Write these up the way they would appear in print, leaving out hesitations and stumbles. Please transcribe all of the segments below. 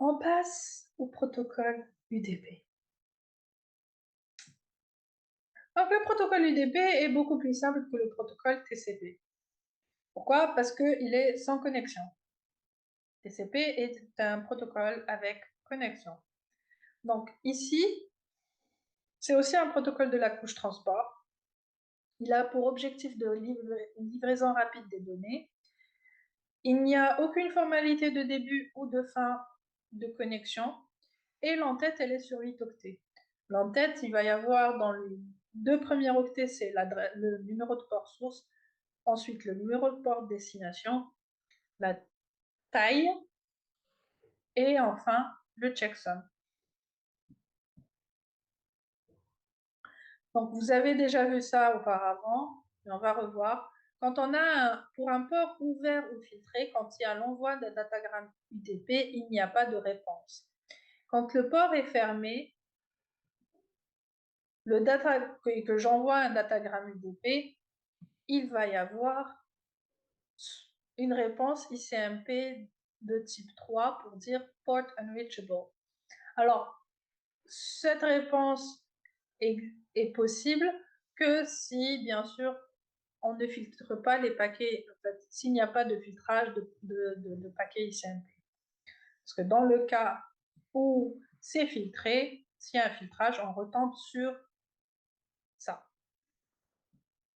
On passe au protocole UDP. Donc, le protocole UDP est beaucoup plus simple que le protocole TCP. Pourquoi? Parce qu'il est sans connexion. TCP est un protocole avec connexion. Donc, ici, c'est aussi un protocole de la couche transport. Il a pour objectif de livraison rapide des données. Il n'y a aucune formalité de début ou de fin de connexion. Et l'entête, elle est sur 8 octets. L'entête, il va y avoir dans les 2 premiers octets, c'est le numéro de port source, ensuite le numéro de port destination, la taille, et enfin le checksum. Donc, vous avez déjà vu ça auparavant, mais on va revoir. Quand on a, pour un port ouvert ou filtré, quand il y a l'envoi d'un datagramme UDP, il n'y a pas de réponse. Quand le port est fermé, que j'envoie un datagramme UDP, il va y avoir une réponse ICMP de type 3 pour dire Port Unreachable. Alors, cette réponse est possible que si, bien sûr, on ne filtre pas les paquets, en fait, s'il n'y a pas de filtrage de paquets ICMP. Parce que dans le cas où c'est filtré, s'il y a un filtrage, on retombe sur ça,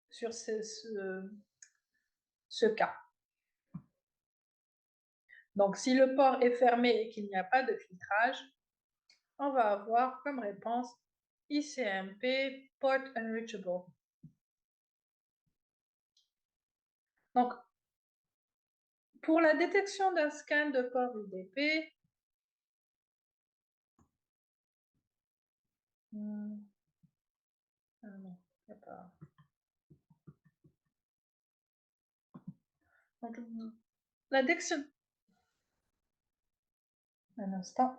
sur ce cas. Donc, si le port est fermé et qu'il n'y a pas de filtrage, on va avoir comme réponse ICMP Port Unreachable. Donc, pour la détection d'un scan de port UDP, ah non, il n'y a pas. Donc, la détection. Un instant.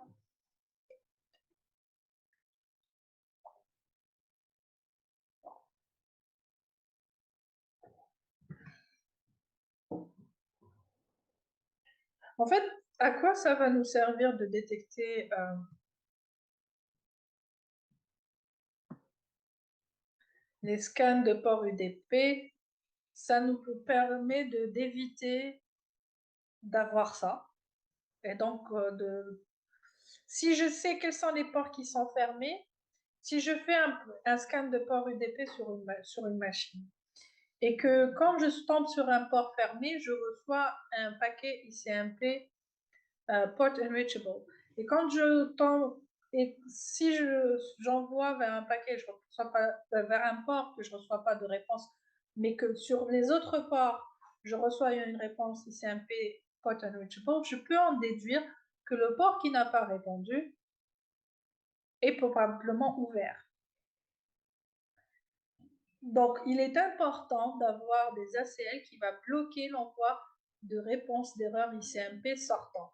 En fait, à quoi ça va nous servir de détecter les scans de port UDP? Ça nous permet d'éviter d'avoir ça. Et donc, si je sais quels sont les ports qui sont fermés, si je fais un scan de port UDP sur une machine, et que quand je tombe sur un port fermé, je reçois un paquet ICMP Port Enrichable. Et quand je tombe, et si j'envoie vers un paquet, je reçois pas, vers un port que je ne reçois pas de réponse, mais que sur les autres ports, je reçois une réponse ICMP Port Enrichable, je peux en déduire que le port qui n'a pas répondu est probablement ouvert. Donc, il est important d'avoir des ACL qui va bloquer l'envoi de réponses d'erreur ICMP sortant.